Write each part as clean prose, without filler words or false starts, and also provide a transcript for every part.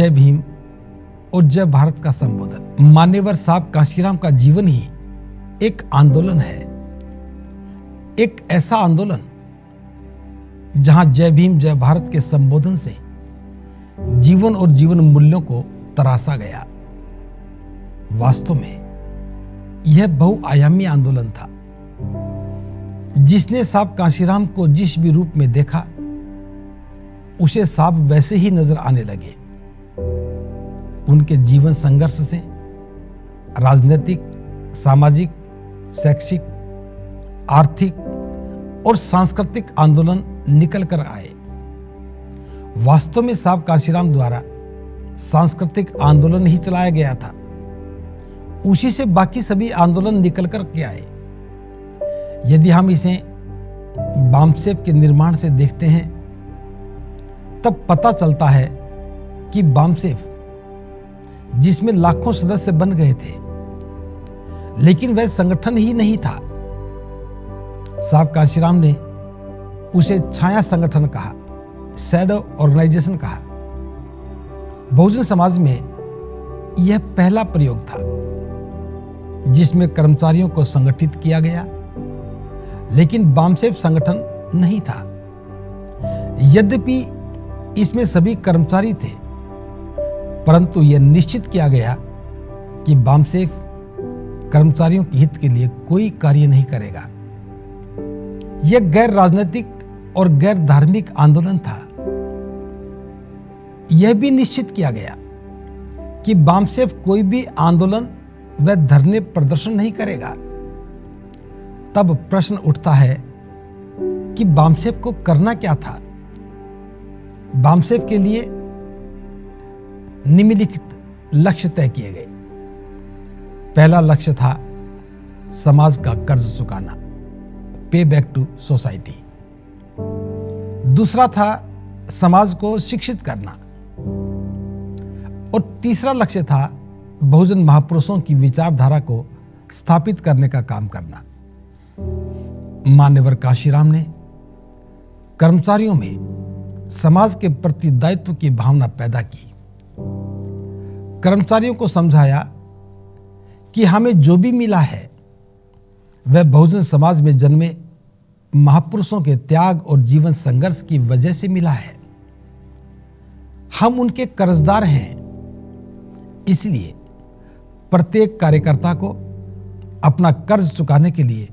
जय भीम और जय भारत का संबोधन। मान्यवर साहब कांशीराम का जीवन ही एक आंदोलन है, एक ऐसा आंदोलन जहां जय भीम जय भारत के संबोधन से जीवन और जीवन मूल्यों को तराशा गया। वास्तव में यह बहुआयामी आंदोलन था जिसने साहब कांशीराम को जिस भी रूप में देखा उसे साहब वैसे ही नजर आने लगे। उनके जीवन संघर्ष से राजनीतिक, सामाजिक, शैक्षिक, आर्थिक और सांस्कृतिक आंदोलन निकल कर आए। वास्तव में साहब कांशीराम द्वारा सांस्कृतिक आंदोलन ही चलाया गया था, उसी से बाकी सभी आंदोलन निकल कर के आए। यदि हम इसे बामसेफ के निर्माण से देखते हैं तब पता चलता है कि बामसेफ जिसमें लाखों सदस्य बन गए थे, लेकिन वह संगठन ही नहीं था। साहब कांशीराम ने उसे छाया संगठन कहा, शैडो ऑर्गेनाइजेशन कहा। बहुजन समाज में यह पहला प्रयोग था जिसमें कर्मचारियों को संगठित किया गया, लेकिन बामसेफ संगठन नहीं था। यद्यपि इसमें सभी कर्मचारी थे, परंतु यह निश्चित किया गया कि बामसेफ कर्मचारियों के हित के लिए कोई कार्य नहीं करेगा। यह गैर राजनीतिक और गैर धार्मिक आंदोलन था। यह भी निश्चित किया गया कि बामसेफ कोई भी आंदोलन व धरने प्रदर्शन नहीं करेगा। तब प्रश्न उठता है कि बामसेफ को करना क्या था। बामसेफ के लिए निम्नलिखित लक्ष्य तय किए गए। पहला लक्ष्य था समाज का कर्ज चुकाना, पे बैक टू सोसाइटी। दूसरा था समाज को शिक्षित करना और तीसरा लक्ष्य था बहुजन महापुरुषों की विचारधारा को स्थापित करने का काम करना। मान्यवर कांशीराम ने कर्मचारियों में समाज के प्रति दायित्व की भावना पैदा की। कर्मचारियों को समझाया कि हमें जो भी मिला है वह बहुजन समाज में जन्मे महापुरुषों के त्याग और जीवन संघर्ष की वजह से मिला है। हम उनके कर्जदार हैं, इसलिए प्रत्येक कार्यकर्ता को अपना कर्ज चुकाने के लिए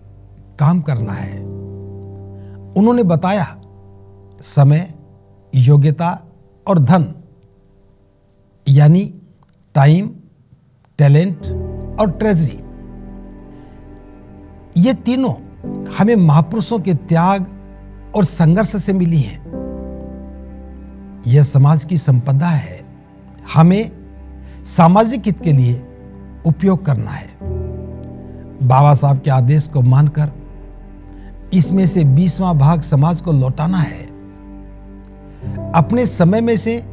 काम करना है। उन्होंने बताया समय, योग्यता और धन यानी टाइम, टैलेंट और ट्रेजरी, ये तीनों हमें महापुरुषों के त्याग और संघर्ष से मिली हैं। यह समाज की संपदा है, हमें सामाजिक हित के लिए उपयोग करना है। बाबा साहब के आदेश को मानकर इसमें से 20वां भाग समाज को लौटाना है। अपने समय में से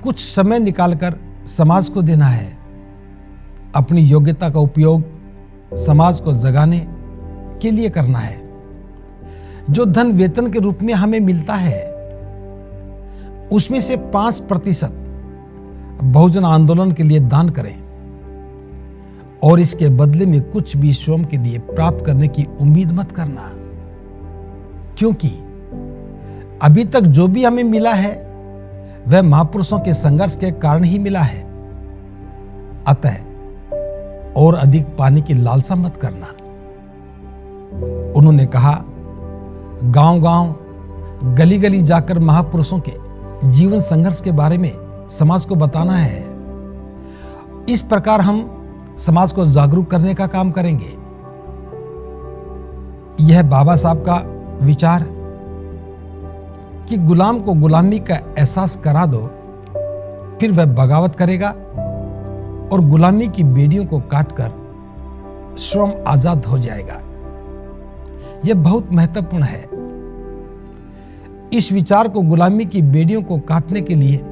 कुछ समय निकालकर समाज को देना है। अपनी योग्यता का उपयोग समाज को जगाने के लिए करना है। जो धन वेतन के रूप में हमें मिलता है उसमें से 5% बहुजन आंदोलन के लिए दान करें और इसके बदले में कुछ भी स्वयं के लिए प्राप्त करने की उम्मीद मत करना, क्योंकि अभी तक जो भी हमें मिला है वह महापुरुषों के संघर्ष के कारण ही मिला है। अतः और अधिक पाने की लालसा मत करना। उन्होंने कहा, गांव-गांव, गली-गली जाकर महापुरुषों के जीवन संघर्ष के बारे में समाज को बताना है। इस प्रकार हम समाज को जागरूक करने का काम करेंगे। यह बाबा साहब का विचार कि गुलाम को गुलामी का एहसास करा दो, फिर वह बगावत करेगा और गुलामी की बेड़ियों को काटकर स्वयं आजाद हो जाएगा। यह बहुत महत्वपूर्ण है। इस विचार को गुलामी की बेड़ियों को काटने के लिए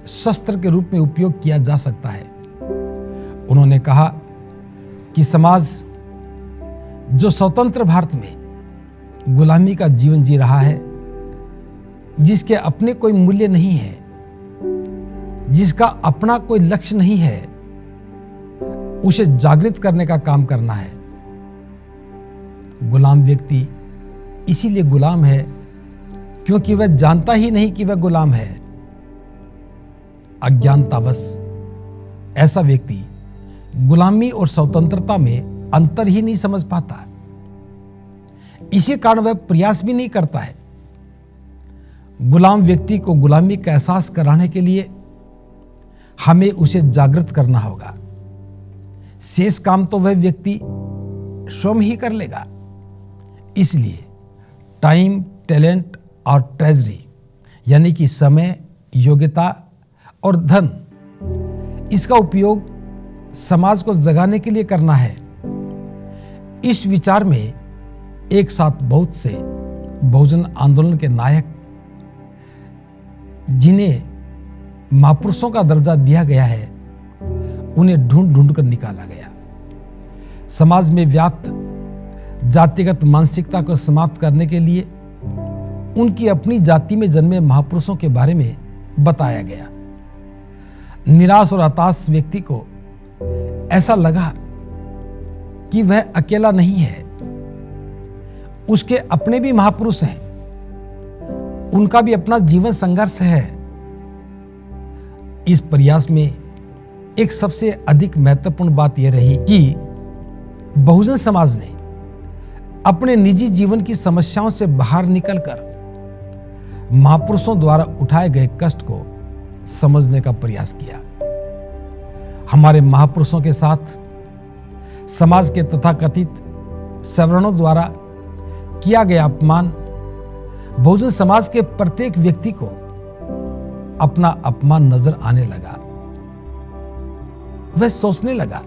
शस्त्र के रूप में उपयोग किया जा सकता है। उन्होंने कहा कि समाज जो स्वतंत्र भारत में गुलामी का जीवन जी रहा है, जिसके अपने कोई मूल्य नहीं है, जिसका अपना कोई लक्ष्य नहीं है, उसे जागृत करने का काम करना है। गुलाम व्यक्ति इसीलिए गुलाम है क्योंकि वह जानता ही नहीं कि वह गुलाम है। अज्ञानतावश ऐसा व्यक्ति गुलामी और स्वतंत्रता में अंतर ही नहीं समझ पाता। इसी कारण वह प्रयास भी नहीं करता है। गुलाम व्यक्ति को गुलामी का एहसास कराने के लिए हमें उसे जागृत करना होगा। शेष काम तो वह व्यक्ति स्वयं ही कर लेगा। इसलिए टाइम, टैलेंट और ट्रेजरी यानी कि समय, योग्यता और धन, इसका उपयोग समाज को जगाने के लिए करना है। इस विचार में एक साथ बहुत से बहुजन आंदोलन के नायक, जिन्हें महापुरुषों का दर्जा दिया गया है, उन्हें ढूंढ ढूंढ कर निकाला गया। समाज में व्याप्त जातिगत मानसिकता को समाप्त करने के लिए उनकी अपनी जाति में जन्मे महापुरुषों के बारे में बताया गया। निराश और हताश व्यक्ति को ऐसा लगा कि वह अकेला नहीं है, उसके अपने भी महापुरुष हैं, उनका भी अपना जीवन संघर्ष है। इस प्रयास में एक सबसे अधिक महत्वपूर्ण बात यह रही कि बहुजन समाज ने अपने निजी जीवन की समस्याओं से बाहर निकलकर महापुरुषों द्वारा उठाए गए कष्ट को समझने का प्रयास किया। हमारे महापुरुषों के साथ समाज के तथाकथित सवर्णों द्वारा किया गया अपमान बहुजन समाज के प्रत्येक व्यक्ति को अपना अपमान नजर आने लगा। वह सोचने लगा,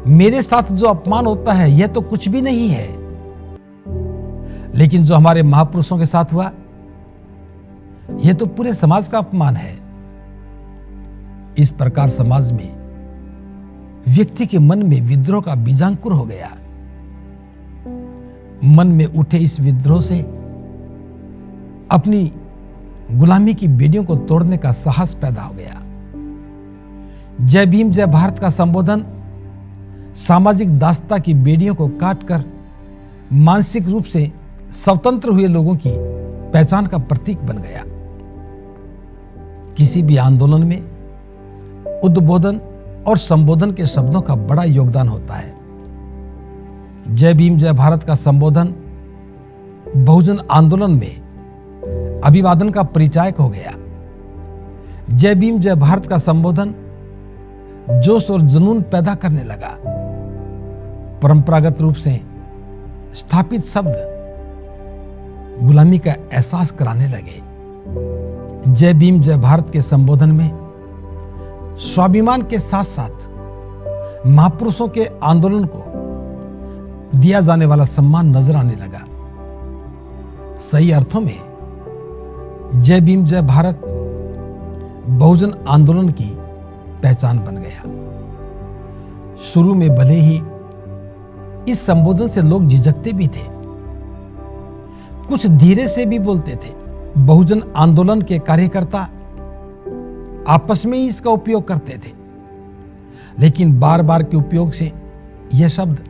मेरे साथ जो अपमान होता है यह तो कुछ भी नहीं है, लेकिन जो हमारे महापुरुषों के साथ हुआ यह तो पूरे समाज का अपमान है। इस प्रकार समाज में व्यक्ति के मन में विद्रोह का बीजांकुर हो गया। मन में उठे इस विद्रोह से अपनी गुलामी की बेड़ियों को तोड़ने का साहस पैदा हो गया। जय भीम जय भारत का संबोधन सामाजिक दासता की बेड़ियों को काटकर मानसिक रूप से स्वतंत्र हुए लोगों की पहचान का प्रतीक बन गया। किसी भी आंदोलन में उद्बोधन और संबोधन के शब्दों का बड़ा योगदान होता है। जय भीम जय भारत का संबोधन बहुजन आंदोलन में अभिवादन का परिचायक हो गया। जय भीम जय भारत का संबोधन जोश और जुनून पैदा करने लगा। परंपरागत रूप से स्थापित शब्द गुलामी का एहसास कराने लगे। जय भीम जय भारत के संबोधन में स्वाभिमान के साथ साथ महापुरुषों के आंदोलन को दिया जाने वाला सम्मान नजर आने लगा। सही अर्थों में जय भीम जय भारत बहुजन आंदोलन की पहचान बन गया। शुरू में भले ही इस संबोधन से लोग झिझकते भी थे, कुछ धीरे से भी बोलते थे। बहुजन आंदोलन के कार्यकर्ता आपस में ही इसका उपयोग करते थे, लेकिन बार बार के उपयोग से यह शब्द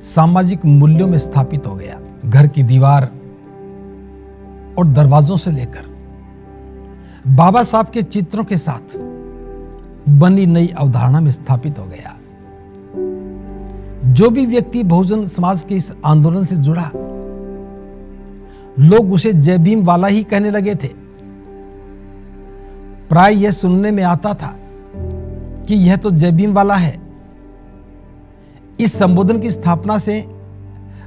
सामाजिक मूल्यों में स्थापित हो गया। घर की दीवार और दरवाजों से लेकर बाबा साहब के चित्रों के साथ बनी नई अवधारणा में स्थापित हो गया। जो भी व्यक्ति बहुजन समाज के इस आंदोलन से जुड़ा, लोग उसे जय भीम वाला ही कहने लगे थे। प्राय यह सुनने में आता था कि यह तो जय भीम वाला है। इस संबोधन की स्थापना से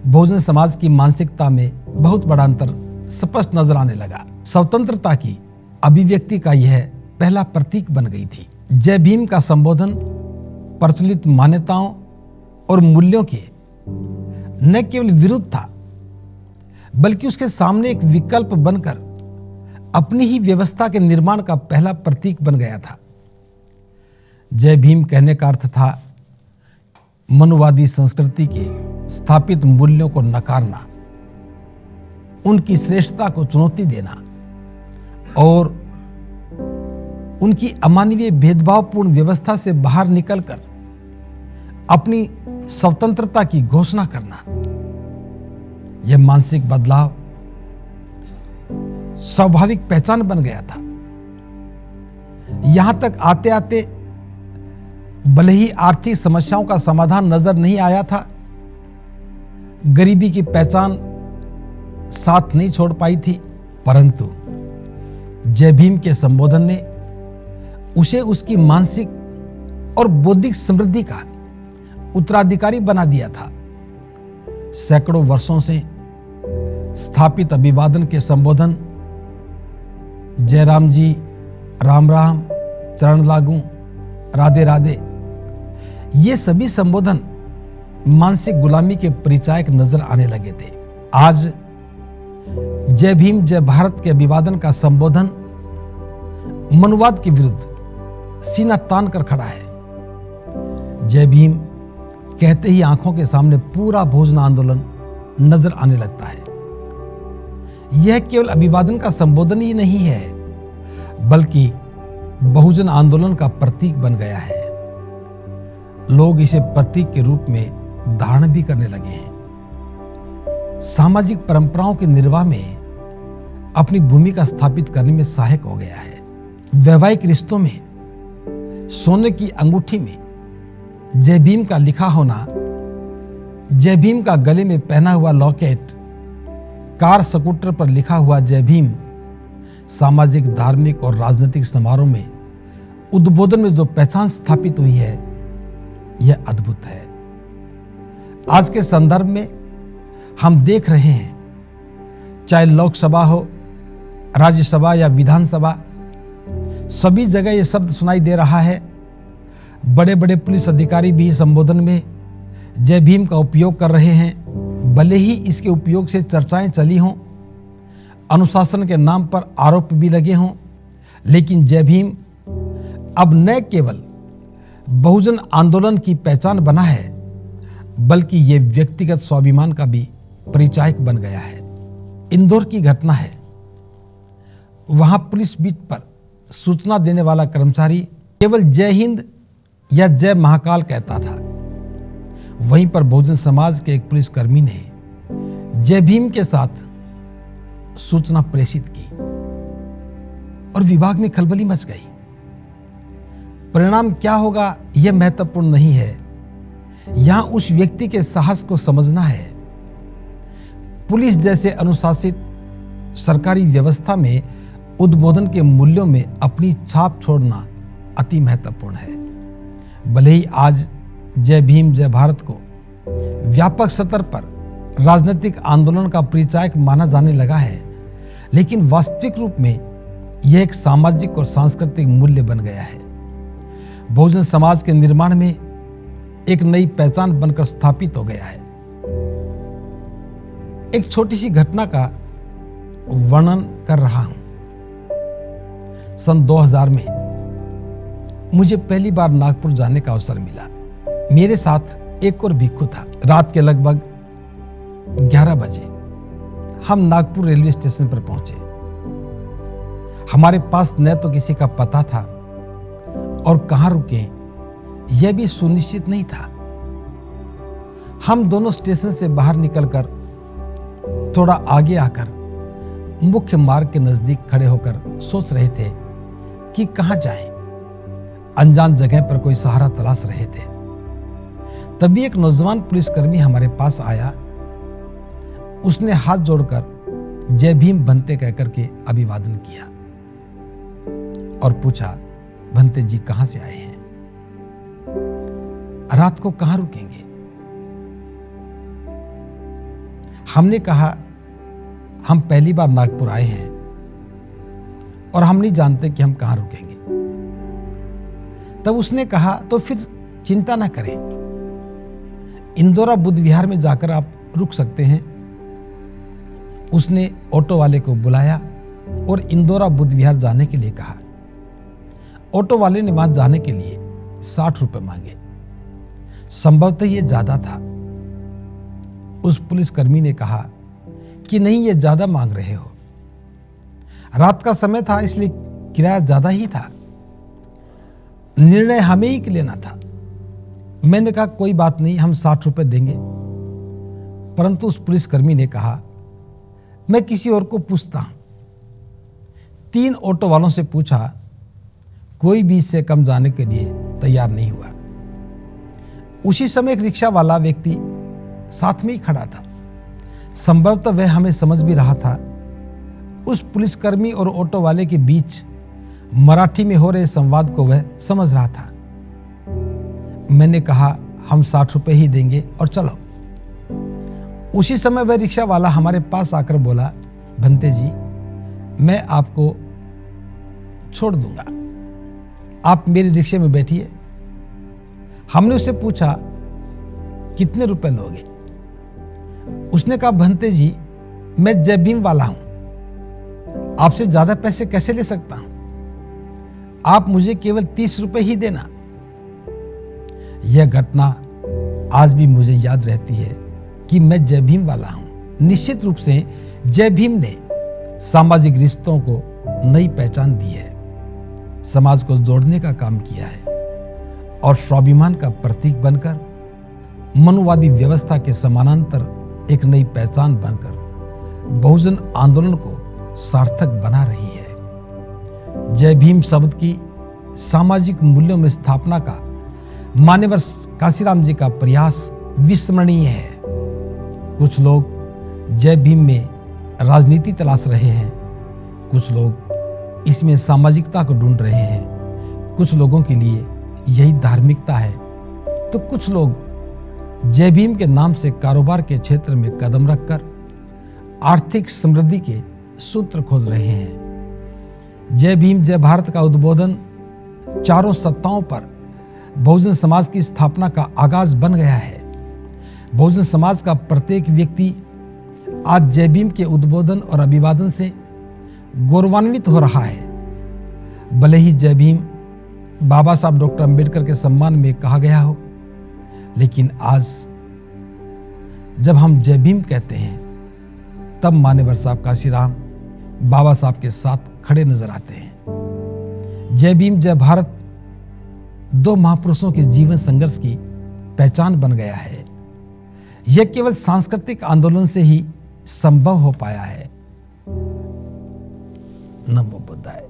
बहुजन समाज की मानसिकता में बहुत बड़ा अंतर स्पष्ट नजर आने लगा। स्वतंत्रता की अभिव्यक्ति का यह पहला प्रतीक बन गई थी। जय भीम का संबोधन प्रचलित मान्यताओं और मूल्यों के न केवल विरुद्ध था, बल्कि उसके सामने एक विकल्प बनकर अपनी ही व्यवस्था के निर्माण का पहला प्रतीक बन गया था। जय भीम कहने का अर्थ था मनुवादी संस्कृति के स्थापित मूल्यों को नकारना, उनकी श्रेष्ठता को चुनौती देना और उनकी अमानवीय भेदभावपूर्ण व्यवस्था से बाहर निकलकर अपनी स्वतंत्रता की घोषणा करना, यह मानसिक बदलाव स्वाभाविक पहचान बन गया था। यहां तक आते आते भले ही आर्थिक समस्याओं का समाधान नजर नहीं आया था, गरीबी की पहचान साथ नहीं छोड़ पाई थी, परंतु जय भीम के संबोधन ने उसे उसकी मानसिक और बौद्धिक समृद्धि का उत्तराधिकारी बना दिया था। सैकड़ों वर्षों से स्थापित अभिवादन के संबोधन, जय राम जी, राम राम, चरण लागू, राधे राधे, ये सभी संबोधन मानसिक गुलामी के परिचायक नजर आने लगे थे। आज जय भीम जय भारत के अभिवादन का संबोधन मनुवाद के विरुद्ध सीना तान कर खड़ा है। जय भीम कहते ही आंखों के सामने पूरा बहुजन आंदोलन नजर आने लगता है। यह केवल अभिवादन का संबोधन ही नहीं है, बल्कि बहुजन आंदोलन का प्रतीक बन गया है। लोग इसे प्रतीक के रूप में धारण भी करने लगे हैं। सामाजिक परंपराओं के निर्वाह में अपनी भूमिका स्थापित करने में सहायक हो गया है। वैवाहिक रिश्तों में सोने की अंगूठी में जय भीम का लिखा होना, जय भीम का गले में पहना हुआ लॉकेट, कार स्कूटर पर लिखा हुआ जय भीम, सामाजिक, धार्मिक और राजनीतिक समारोह में उद्बोधन में जो पहचान स्थापित हुई है, यह अद्भुत है। आज के संदर्भ में हम देख रहे हैं, चाहे लोकसभा हो, राज्यसभा या विधानसभा, सभी जगह यह शब्द सुनाई दे रहा है। बड़े बड़े पुलिस अधिकारी भी संबोधन में जय भीम का उपयोग कर रहे हैं। भले ही इसके उपयोग से चर्चाएं चली हों, अनुशासन के नाम पर आरोप भी लगे हों, लेकिन जय भीम अब न केवल बहुजन आंदोलन की पहचान बना है, बल्कि यह व्यक्तिगत स्वाभिमान का भी परिचायक बन गया है। इंदौर की घटना है। वहां पुलिस बीट पर सूचना देने वाला कर्मचारी केवल जय हिंद या जय महाकाल कहता था। वहीं पर बहुजन समाज के एक पुलिसकर्मी ने जय भीम के साथ सूचना प्रेषित की और विभाग में खलबली मच गई। परिणाम क्या होगा यह महत्वपूर्ण नहीं है, यहां उस व्यक्ति के साहस को समझना है। पुलिस जैसे अनुशासित सरकारी व्यवस्था में उद्बोधन के मूल्यों में अपनी छाप छोड़ना अति महत्वपूर्ण है। भले ही आज जय भीम जय भारत को व्यापक स्तर पर राजनीतिक आंदोलन का परिचायक माना जाने लगा है, लेकिन वास्तविक रूप में यह एक सामाजिक और सांस्कृतिक मूल्य बन गया है। बहुजन समाज के निर्माण में एक नई पहचान बनकर स्थापित हो गया है। एक छोटी सी घटना का वर्णन कर रहा हूं। सन 2000 में मुझे पहली बार नागपुर जाने का अवसर मिला। मेरे साथ एक और भिक्खु था। रात के लगभग 11 बजे हम नागपुर रेलवे स्टेशन पर पहुंचे। हमारे पास न तो किसी का पता था और कहां रुके यह भी सुनिश्चित नहीं था। हम दोनों स्टेशन से बाहर निकलकर थोड़ा आगे आकर मुख्य मार्ग के नजदीक खड़े होकर सोच रहे थे कि कहां जाएं। अनजान जगह पर कोई सहारा तलाश रहे थे। तभी एक नौजवान पुलिसकर्मी हमारे पास आया। उसने हाथ जोड़कर जय भीम भंते कहकर के अभिवादन किया और पूछा, भंते जी कहां से आए हैं? रात को कहां रुकेंगे? हमने कहा, हम पहली बार नागपुर आए हैं और हम नहीं जानते कि हम कहां रुकेंगे। तब उसने कहा, तो फिर चिंता ना करें, इंदौरा बुद्ध विहार में जाकर आप रुक सकते हैं। उसने ऑटो वाले को बुलाया और इंदौरा बुद्ध विहार जाने के लिए कहा। ऑटो वाले ने वहां जाने के लिए 60 रुपए मांगे। संभवतः ये ज्यादा था। उस पुलिसकर्मी ने कहा कि नहीं, ये ज्यादा मांग रहे हो। रात का समय था, इसलिए किराया ज्यादा ही था। निर्णय हमें ही लेना था। मैंने कहा कोई बात नहीं, हम 60 रुपए देंगे। परंतु उस पुलिसकर्मी ने कहा मैं किसी और को पूछता हूं। 3 ऑटो वालों से पूछा, कोई भी इससे कम जाने के लिए तैयार नहीं हुआ। उसी समय एक रिक्शा वाला व्यक्ति साथ में ही खड़ा था। संभवतः वह हमें समझ भी रहा था। उस पुलिसकर्मी और ऑटो वाले के बीच मराठी में हो रहे संवाद को वह समझ रहा था। मैंने कहा हम 60 रुपए ही देंगे और चलो। उसी समय वह रिक्शा वाला हमारे पास आकर बोला, भंते जी मैं आपको छोड़ दूंगा, आप मेरे रिक्शे में बैठिए। हमने उससे पूछा कितने रुपए लोगे? उसने कहा भंते जी मैं जय भीम वाला हूं, आपसे ज्यादा पैसे कैसे ले सकता हूं, आप मुझे केवल 30 रुपए ही देना। यह घटना आज भी मुझे याद रहती है कि मैं जय भीम वाला हूं। निश्चित रूप से जय भीम ने सामाजिक रिश्तों को नई पहचान दी है, समाज को जोड़ने का काम किया है और स्वाभिमान का प्रतीक बनकर मनुवादी व्यवस्था के समानांतर एक नई पहचान बनकर बहुजन आंदोलन को सार्थक बना रही है। जय भीम शब्द की सामाजिक मूल्यों में स्थापना का मान्यवर कांशीराम जी का प्रयास विस्मरणीय है। कुछ लोग जय भीम में राजनीति तलाश रहे हैं, कुछ लोग इसमें सामाजिकता को ढूंढ रहे हैं, कुछ लोगों के लिए यही धार्मिकता है, तो कुछ लोग जय भीम के नाम से कारोबार के क्षेत्र में कदम रखकर आर्थिक समृद्धि के सूत्र खोज रहे हैं। जय भीम जय भारत का उद्बोधन चारों सत्ताओं पर बहुजन समाज की स्थापना का आगाज बन गया है। बहुजन समाज का प्रत्येक व्यक्ति आज जय भीम के उद्बोधन और अभिवादन से गौरवान्वित हो रहा है। भले ही जय भीम बाबा साहब डॉक्टर अंबेडकर के सम्मान में कहा गया हो, लेकिन आज जब हम जय भीम कहते हैं तब मान्यवर साहब कांशीराम बाबा साहब के साथ खड़े नजर आते हैं। जय भीम जय भारत 2 महापुरुषों के जीवन संघर्ष की पहचान बन गया है। यह केवल सांस्कृतिक आंदोलन से ही संभव हो पाया है। नमो बुद्धाय।